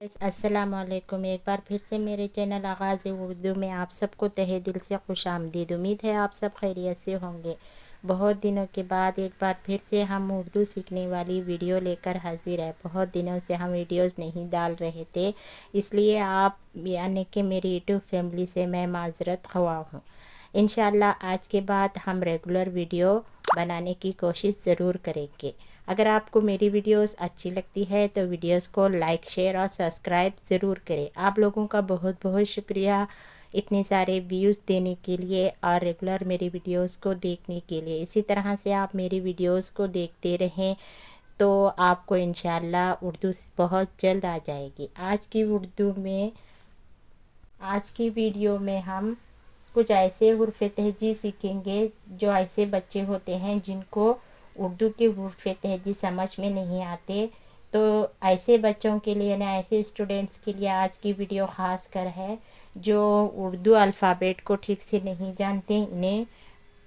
अस्सलाम वालेकुम। एक बार फिर से मेरे चैनल आगाज़ उर्दू में आप सबको तहे दिल से खुशामदीद। उम्मीद है आप सब खैरियत से होंगे। बहुत दिनों के बाद एक बार फिर से हम उर्दू सीखने वाली वीडियो लेकर हाजिर है। बहुत दिनों से हम वीडियोस नहीं डाल रहे थे, इसलिए आप यानी कि मेरी यूट्यूब फैमिली से मैं माज़रत ख्वाह हूँ। इंशाल्लाह आज के बाद हम रेगुलर वीडियो बनाने की कोशिश ज़रूर करेंगे। अगर आपको मेरी वीडियोस अच्छी लगती है तो वीडियोस को लाइक, शेयर और सब्सक्राइब ज़रूर करें। आप लोगों का बहुत बहुत शुक्रिया इतने सारे व्यूज़ देने के लिए और रेगुलर मेरी वीडियोस को देखने के लिए। इसी तरह से आप मेरी वीडियोस को देखते रहें तो आपको इंशाल्लाह उर्दू बहुत जल्द आ जाएगी। आज की वीडियो में हम कुछ ऐसे हुर्फ तहजी सीखेंगे जो ऐसे बच्चे होते हैं जिनको उर्दू के हुर्फ तहजी समझ में नहीं आते। तो ऐसे बच्चों के लिए ना, ऐसे स्टूडेंट्स के लिए आज की वीडियो ख़ास कर है जो उर्दू अल्फ़ाबेट को ठीक से नहीं जानते। इन्हें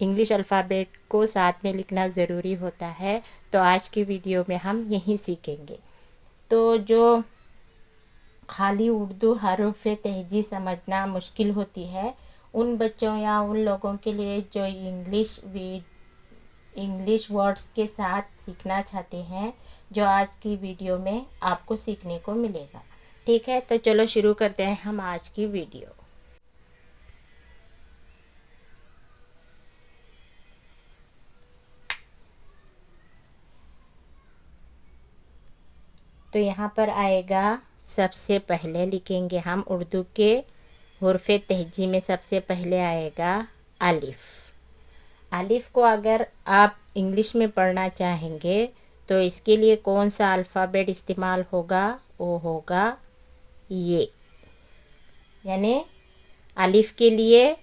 इंग्लिश अल्फ़ाबेट को साथ में लिखना ज़रूरी होता है। तो आज की वीडियो में हम यही सीखेंगे। तो जो खाली उर्दू हरूफ तहजी समझना मुश्किल होती है, उन बच्चों या उन लोगों के लिए जो इंग्लिश वर्ड्स के साथ सीखना चाहते हैं, जो आज की वीडियो में आपको सीखने को मिलेगा। ठीक है, तो चलो शुरू करते हैं हम आज की वीडियो। तो यहाँ पर आएगा, सबसे पहले लिखेंगे हम उर्दू के हुर्फ तहजी में सबसे पहले आएगा अलिफ। अलिफ को अगर आप इंग्लिश में पढ़ना चाहेंगे तो इसके लिए कौन सा अल्फ़ाबेट इस्तेमाल होगा? वो होगा ये। यानी अलिफ के लिए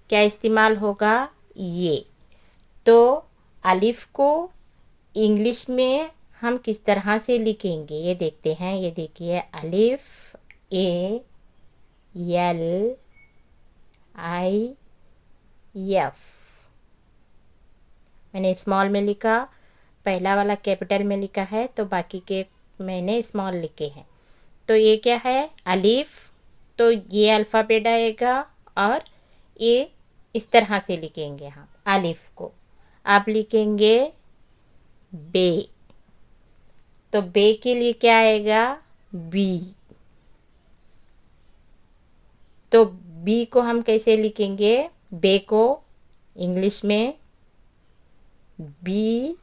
क्या इस्तेमाल होगा? ये। तो अलिफ को इंग्लिश में हम किस तरह से लिखेंगे ये देखते हैं। ये देखिए, अलिफ ए एल आई एफ। मैंने स्मॉल में लिखा, पहला वाला कैपिटल में लिखा है, तो बाकी के मैंने स्मॉल लिखे हैं। तो ये क्या है? अलिफ। तो ये अल्फ़ाबेट आएगा और ये इस तरह से लिखेंगे हम अलिफ को। आप लिखेंगे बे। तो बे के लिए क्या आएगा? बी। तो बी को हम कैसे लिखेंगे? बे को इंग्लिश में बी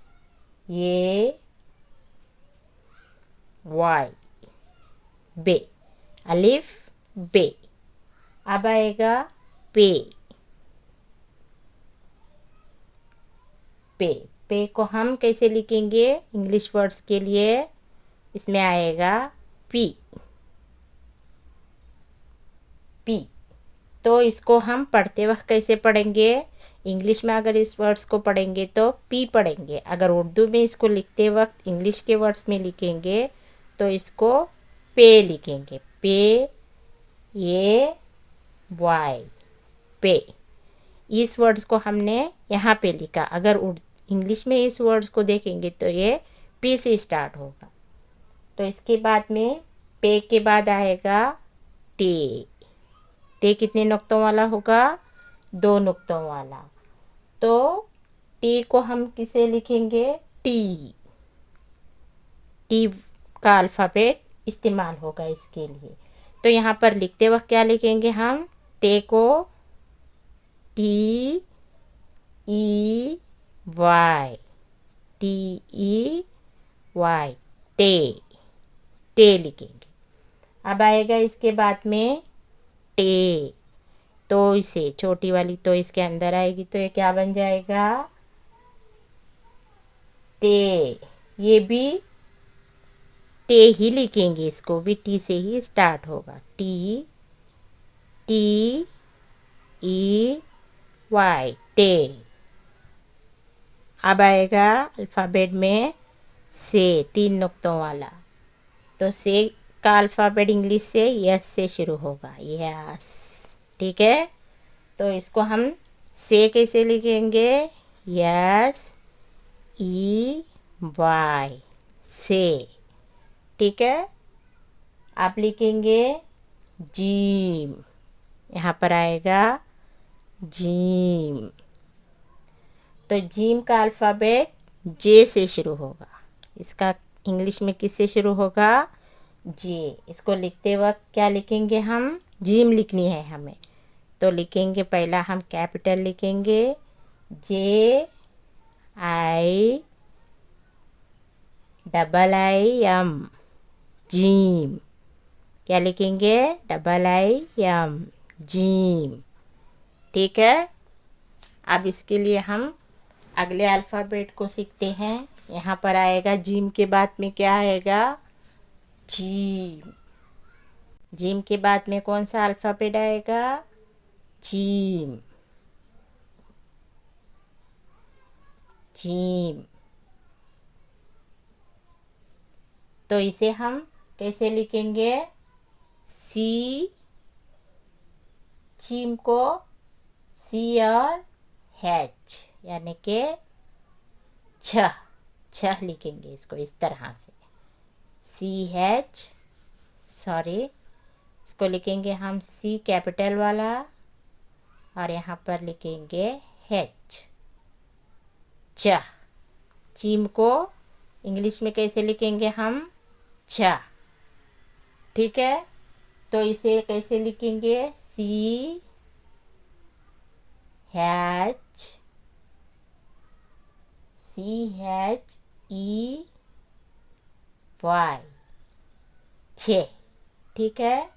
ए वाई, बे। अलिफ बे। अब आएगा पे। पे। पे को हम कैसे लिखेंगे इंग्लिश वर्ड्स के लिए? इसमें आएगा पी। पी। तो इसको हम पढ़ते वक्त कैसे पढ़ेंगे? इंग्लिश में अगर इस वर्ड्स को पढ़ेंगे तो पी पढ़ेंगे। अगर उर्दू में इसको लिखते वक्त इंग्लिश के वर्ड्स में लिखेंगे तो इसको पे लिखेंगे। पे ए वाई, पे। इस वर्ड्स को हमने यहाँ पे लिखा। अगर इंग्लिश में इस वर्ड्स को देखेंगे तो ये पी से स्टार्ट होगा। तो इसके बाद में पे के बाद आएगा टे। टे कितने नुक्तों वाला होगा? 2 नुक्तों वाला। तो टी को हम किसे लिखेंगे? टी। टी का अल्फ़ाबेट इस्तेमाल होगा इसके लिए। तो यहाँ पर लिखते वक्त क्या लिखेंगे हम? टे को T E Y, T E Y, टे। टे लिखेंगे। अब आएगा इसके बाद में टे। तो इसे छोटी वाली तो इसके अंदर आएगी, तो ये क्या बन जाएगा? टे। ये भी टे ही लिखेंगे, इसको भी टी से ही स्टार्ट होगा। टी टी ई वाई, टे। अब आएगा अल्फ़ाबेट में से, 3 नुक्तों वाला। तो से का अल्फ़ाबेट इंग्लिश से यस से शुरू होगा, यस। ठीक है, तो इसको हम से कैसे लिखेंगे? यस ई वाई, से। ठीक है। आप लिखेंगे जीम, यहाँ पर आएगा जीम। तो जीम का अल्फ़ाबेट जे से शुरू होगा। इसका इंग्लिश में किससे शुरू होगा? जे। इसको लिखते वक्त क्या लिखेंगे हम? जीम लिखनी है हमें। तो लिखेंगे, पहला हम कैपिटल लिखेंगे J I double I M, जीम। क्या लिखेंगे? डबल आई एम, जीम। ठीक है। अब इसके लिए हम अगले अल्फ़ाबेट को सीखते हैं। यहाँ पर आएगा जीम के बाद में क्या आएगा? जीम। जीम के बाद में कौन सा अल्फ़ाबेट आएगा? Gym, gym. तो इसे हम कैसे लिखेंगे? सी, जीम को सी और हैच यानी के छह, छह लिखेंगे इसको इस तरह से। सी हैच, सॉरी, इसको लिखेंगे हम सी कैपिटल वाला और यहाँ पर लिखेंगे हैच, च। चीम को इंग्लिश में कैसे लिखेंगे हम? च। ठीक है। तो इसे कैसे लिखेंगे? सी हैच, सी हैच ई वाई, छ। ठीक है।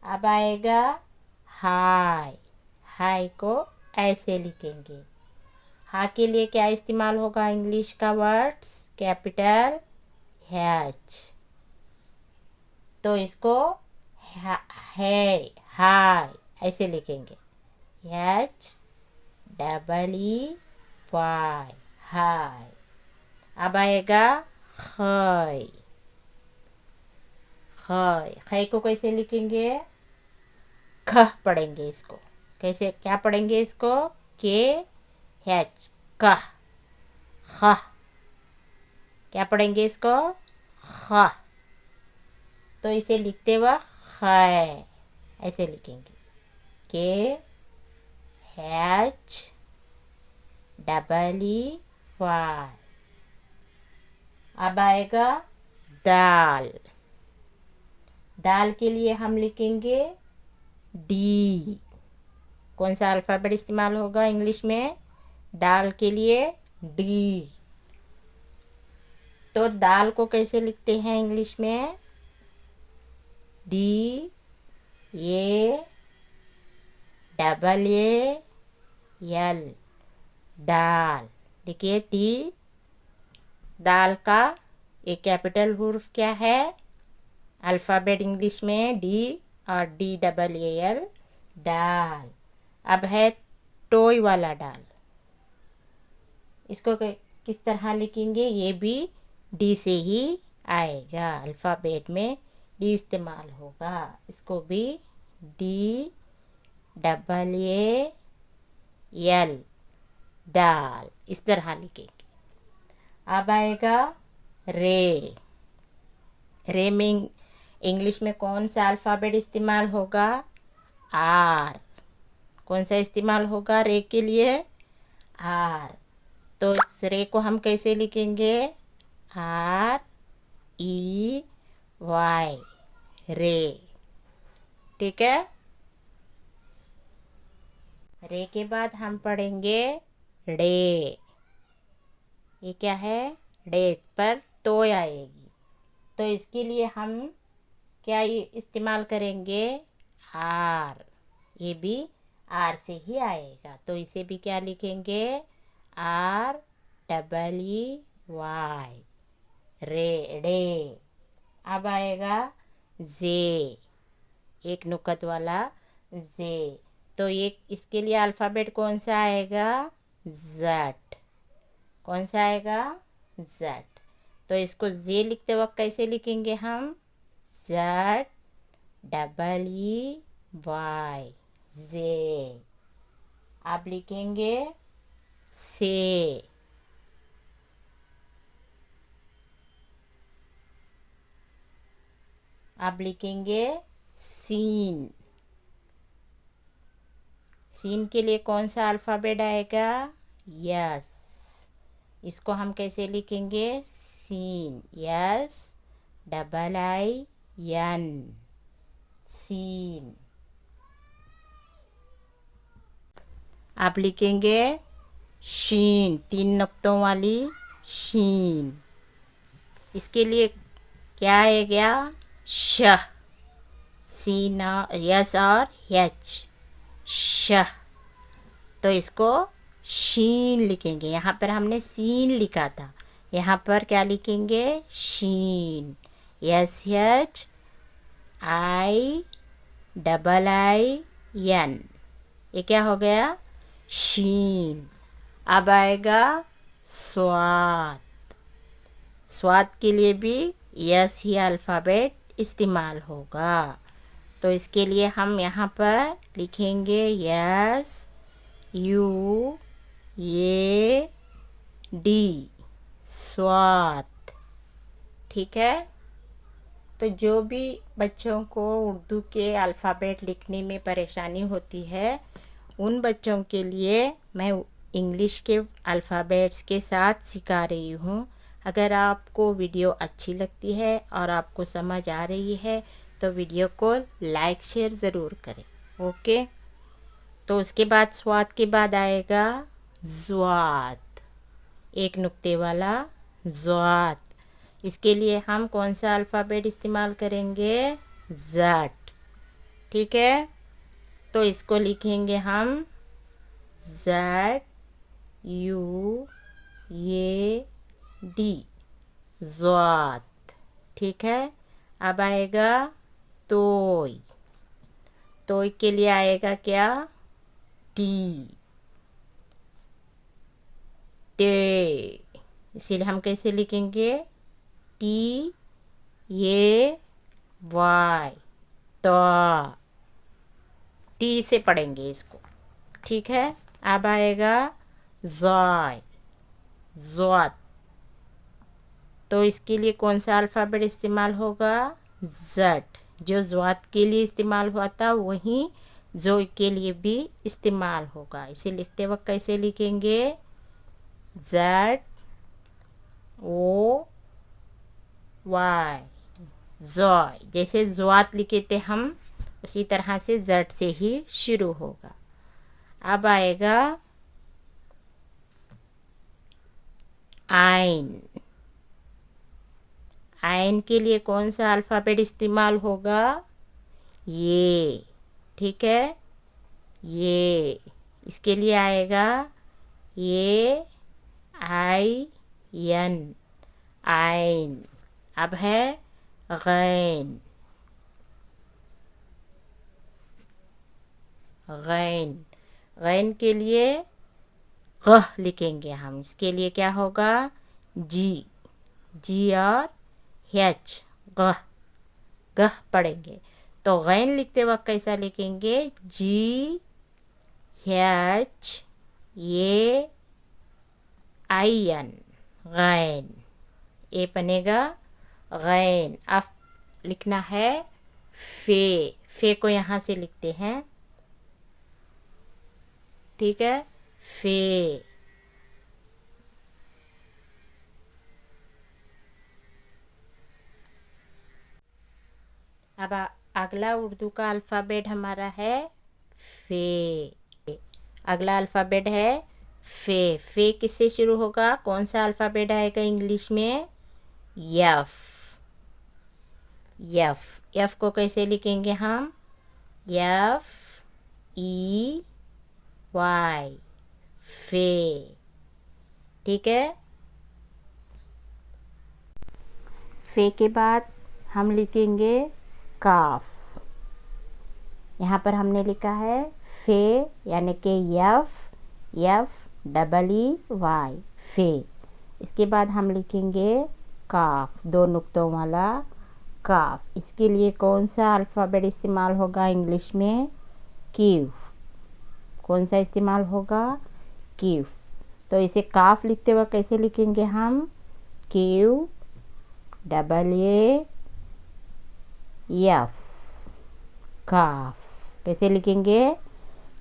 अब आएगा हाय। हाय को ऐसे लिखेंगे। हा के लिए क्या इस्तेमाल होगा? इंग्लिश का वर्ड्स कैपिटल हैच। तो इसको है हाय ऐसे लिखेंगे, हैच डबल ई वाई, हाय। अब आएगा खय। खय, खय को कैसे लिखेंगे? ख पढ़ेंगे इसको। कैसे, क्या पढ़ेंगे इसको? के हैच, कह, ख। क्या पढ़ेंगे इसको? ख। तो इसे लिखते वक्त खै ऐसे लिखेंगे, के हैच डबल ई वाई। अब आएगा दाल। दाल के लिए हम लिखेंगे डी। कौन सा अल्फ़ाबेट इस्तेमाल होगा इंग्लिश में? दाल के लिए डी। तो दाल को कैसे लिखते हैं इंग्लिश में? D A double A L, दाल। देखिए डी, दाल का एक कैपिटल हुर्फ क्या है? अल्फ़ाबेट इंग्लिश में डी और डी डबल ए एल, दाल। अब है टोय वाला दाल। इसको किस तरह लिखेंगे? ये भी डी से ही आएगा। अल्फ़ाबेट में डी इस्तेमाल होगा। इसको भी डी डबल ए एल, दाल, इस तरह लिखेंगे। अब आएगा रे। रे में इंग्लिश में कौन सा अल्फ़ाबेट इस्तेमाल होगा? आर। कौन सा इस्तेमाल होगा रे के लिए? आर। तो इस रे को हम कैसे लिखेंगे? आर ई वाई, रे। ठीक है। रे के बाद हम पढ़ेंगे डे। ये क्या है? डे पर तो आएगी। तो इसके लिए हम क्या इस्तेमाल करेंगे? आर। ये भी आर से ही आएगा। तो इसे भी क्या लिखेंगे? आर डबल ई वाई, रे, डे। अब आएगा जे, एक नुकत वाला जे। तो एक इसके लिए अल्फ़ाबेट कौन सा आएगा? जेड। कौन सा आएगा? जेड। तो इसको जे लिखते वक्त कैसे लिखेंगे हम? जेड डबल ई वाई, जे। आप लिखेंगे से। अब लिखेंगे सीन। सीन के लिए कौन सा अल्फ़ाबेट आएगा? यस। इसको हम कैसे लिखेंगे? सीन, यस डबल आई एन, सीन। आप लिखेंगे शीन, 3 नुक्तों वाली शीन। इसके लिए क्या आएगा? श, सी ना यस और एच, श। तो इसको शीन लिखेंगे। यहाँ पर हमने सीन लिखा था, यहाँ पर क्या लिखेंगे? शीन, S H I double I N. ये क्या हो गया? शीन। अब आएगा स्वाद। स्वाद के लिए भी यस ही अल्फ़ाबेट इस्तेमाल होगा। तो इसके लिए हम यहाँ पर लिखेंगे यस यू ए डी, स्वाद। ठीक है। तो जो भी बच्चों को उर्दू के अल्फ़ाबेट लिखने में परेशानी होती है, उन बच्चों के लिए मैं इंग्लिश के अल्फ़ाबेट्स के साथ सिखा रही हूँ। अगर आपको वीडियो अच्छी लगती है और आपको समझ आ रही है तो वीडियो को लाइक शेयर ज़रूर करें। ओके। तो उसके बाद स्वाद के बाद आएगा ज़्वाद, 1 नुक्ते वाला ज़्वाद। इसके लिए हम कौन सा अल्फ़ाबेट इस्तेमाल करेंगे? ज़ड। ठीक है। तो इसको लिखेंगे हम ज़ड यू ए डी, ज़्वाद। ठीक है। अब आएगा तोय। तोय के लिए आएगा क्या? टी, ते। इसीलिए हम कैसे लिखेंगे? टी ए वाई, तो। टी से पढ़ेंगे इसको। ठीक है। अब आएगा ज़ॉय, ज़्वाद। तो इसके लिए कौन सा अल्फ़ाबेट इस्तेमाल होगा? ज़ड। जो ज़्वाद के लिए इस्तेमाल हुआ था वही ज़ोय के लिए भी इस्तेमाल होगा। इसे लिखते वक्त कैसे लिखेंगे? ज़ड ओ वाई, ज़ॉय। जैसे ज़्वाद लिखे थे हम, उसी तरह से ज़ड से ही शुरू होगा। अब आएगा आइन। आइन के लिए कौन सा अल्फ़ाबेट इस्तेमाल होगा? ये। ठीक है। ये। इसके लिए आएगा ये आई एन, आइन। अब है गैन। गैन। गैन के लिए गह लिखेंगे हम। इसके लिए क्या होगा? जी, जी और एच, गह, गह पढ़ेंगे। तो गैन लिखते वक्त कैसा लिखेंगे? G H A I N, गैन। ये बनेगा गैन। अब लिखना है फे। फे को यहाँ से लिखते हैं। ठीक है। फे। अब अगला उर्दू का अल्फ़ाबेट हमारा है फे। अगला अल्फ़ाबेट है फे। फे किससे शुरू होगा? कौन सा अल्फ़ाबेट आएगा इंग्लिश में? यफ। यफ। यफ को कैसे लिखेंगे हम? यफ ई वाई, फे। ठीक है। फे के बाद हम लिखेंगे काफ। यहाँ पर हमने लिखा है फे, यानी कि F, F double E Y, फे। इसके बाद हम लिखेंगे काफ, 2 नुक्तों वाला काफ। इसके लिए कौन सा अल्फ़ाबेट इस्तेमाल होगा इंग्लिश में? क्यू। कौन सा इस्तेमाल होगा? क्यू। तो इसे काफ लिखते वक्त कैसे लिखेंगे हम? क्यू डबल ए एफ काफ। कैसे लिखेंगे?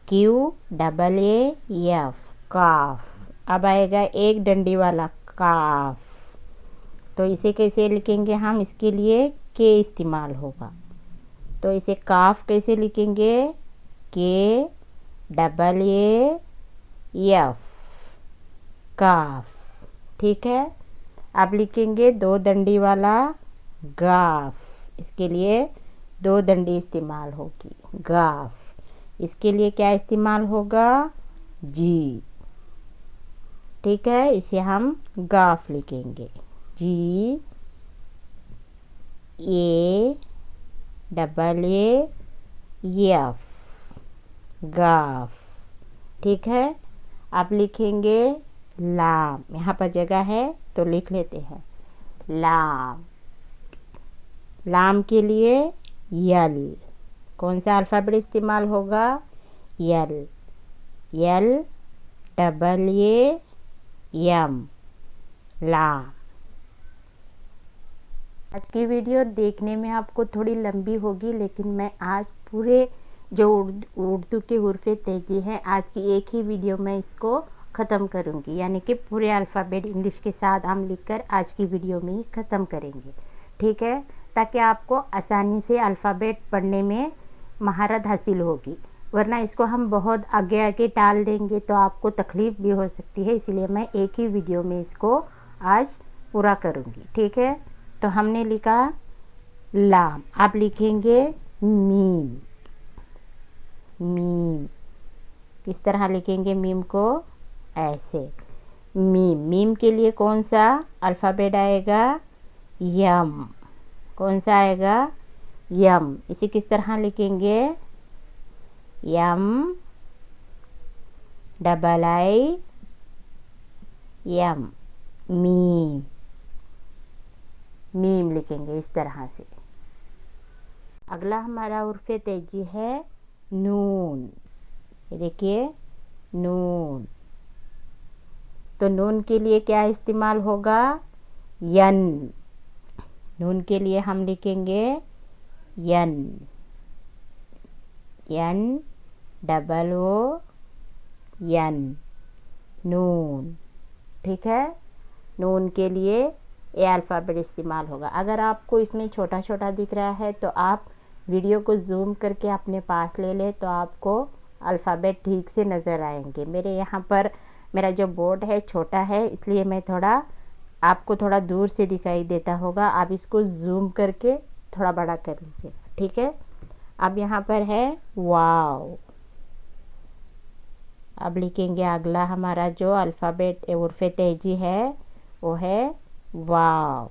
QAAF काफ। अब आएगा एक डंडी वाला काफ, तो इसे कैसे लिखेंगे हम? इसके लिए के इस्तेमाल होगा, तो इसे काफ कैसे लिखेंगे? KAAF काफ। ठीक है। अब लिखेंगे दो डंडी वाला गाफ, इसके लिए दो डंडी इस्तेमाल होगी गाफ। इसके लिए क्या इस्तेमाल होगा? जी। ठीक है, इसे हम गाफ लिखेंगे। GAAF गाफ। ठीक है। अब लिखेंगे लाम, यहाँ पर जगह है तो लिख लेते हैं लाम। लाम के लिए यल। कौन सा अल्फ़ाबेट इस्तेमाल होगा? यल। LAAM लाम। आज की वीडियो देखने में आपको थोड़ी लंबी होगी, लेकिन मैं आज पूरे जो उर्दू के हुर्फ़े तेजी हैं, आज की एक ही वीडियो में इसको ख़त्म करूँगी, यानी कि पूरे अल्फ़ाबेट इंग्लिश के साथ हम लिखकर आज की वीडियो में ही ख़त्म करेंगे। ठीक है, ताकि आपको आसानी से अल्फ़ाबेट पढ़ने में महारत हासिल होगी, वरना इसको हम बहुत आगे आगे टाल देंगे तो आपको तकलीफ़ भी हो सकती है, इसलिए मैं एक ही वीडियो में इसको आज पूरा करूँगी। ठीक है, तो हमने लिखा लाम। आप लिखेंगे मीम। मीम किस तरह लिखेंगे? मीम को ऐसे, मीम। मीम के लिए कौन सा अल्फ़ाबेट आएगा? यम। कौन सा आएगा? यम। इसे किस तरह लिखेंगे? यम डबल आई यम, मीम। मीम लिखेंगे इस तरह से। अगला हमारा उर्फ़े तेजी है नून। ये देखिए नून। तो नून के लिए क्या इस्तेमाल होगा? यन। नून के लिए हम लिखेंगे यन। यन डबल ओ यन, नून। ठीक है, नून के लिए ये अल्फ़ाबेट इस्तेमाल होगा। अगर आपको इसमें छोटा छोटा दिख रहा है तो आप वीडियो को जूम करके अपने पास ले लें, तो आपको अल्फ़ाबेट ठीक से नज़र आएंगे। मेरे यहाँ पर मेरा जो बोर्ड है छोटा है, इसलिए मैं आपको थोड़ा दूर से दिखाई देता होगा। आप इसको जूम करके थोड़ा बड़ा कर लीजिए। ठीक है, अब यहाँ पर है वाव। अब लिखेंगे अगला हमारा जो अल्फ़ाबेट उर्फ़े तेजी है वो है वाव।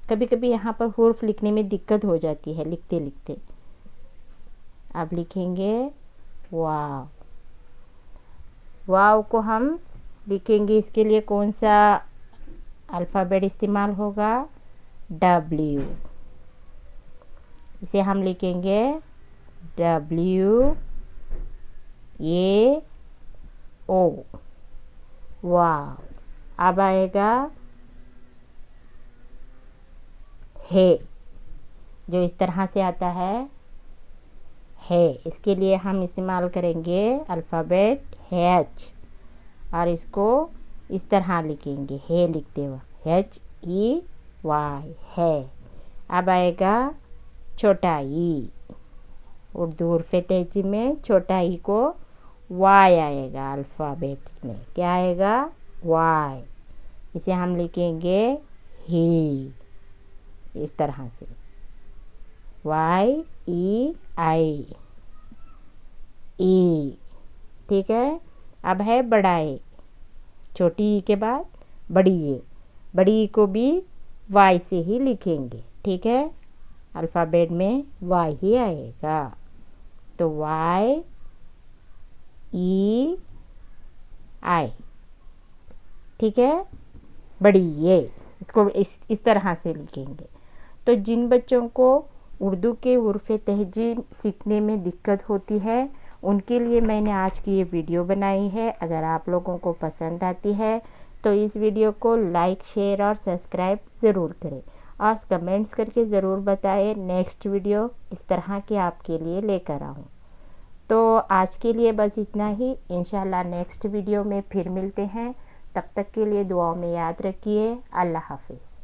कभी कभी यहाँ पर हुर्फ लिखने में दिक्कत हो जाती है लिखते लिखते। अब लिखेंगे वाव। वाव को हम लिखेंगे, इसके लिए कौन सा अल्फ़ाबेट इस्तेमाल होगा? W। इसे हम लिखेंगे WAO वाव। अब आएगा है, जो इस तरह से आता है इसके लिए हम इस्तेमाल करेंगे अल्फ़ाबेट H, और इसको इस तरह लिखेंगे, है लिखते हुए HEY है। अब आएगा छोटा ई। उर्दू उर्फ़े तेजी में छोटा ई को Y आएगा अल्फ़ाबेट्स में। क्या आएगा? Y। इसे हम लिखेंगे ही, इस तरह से YEI ई। ठीक है, अब है बड़ा ए। छोटी ई के बाद बड़ी ए। बड़ी ई को भी Y से ही लिखेंगे। ठीक है, अल्फ़ाबेट में Y ही आएगा, तो YEI। ठीक है, बड़ी ये, इसको इस तरह से लिखेंगे। तो जिन बच्चों को उर्दू के उर्फ़े तहजीब सीखने में दिक्कत होती है, उनके लिए मैंने आज की ये वीडियो बनाई है। अगर आप लोगों को पसंद आती है तो इस वीडियो को लाइक, शेयर और सब्सक्राइब ज़रूर करें। और कमेंट्स करके ज़रूर बताएं नेक्स्ट वीडियो किस तरह के आपके लिए लेकर आऊँ। तो आज के लिए बस इतना ही। इंशाल्लाह नेक्स्ट वीडियो में फिर मिलते हैं। तब तक के लिए दुआओं में याद रखिए। अल्लाह हाफिज़।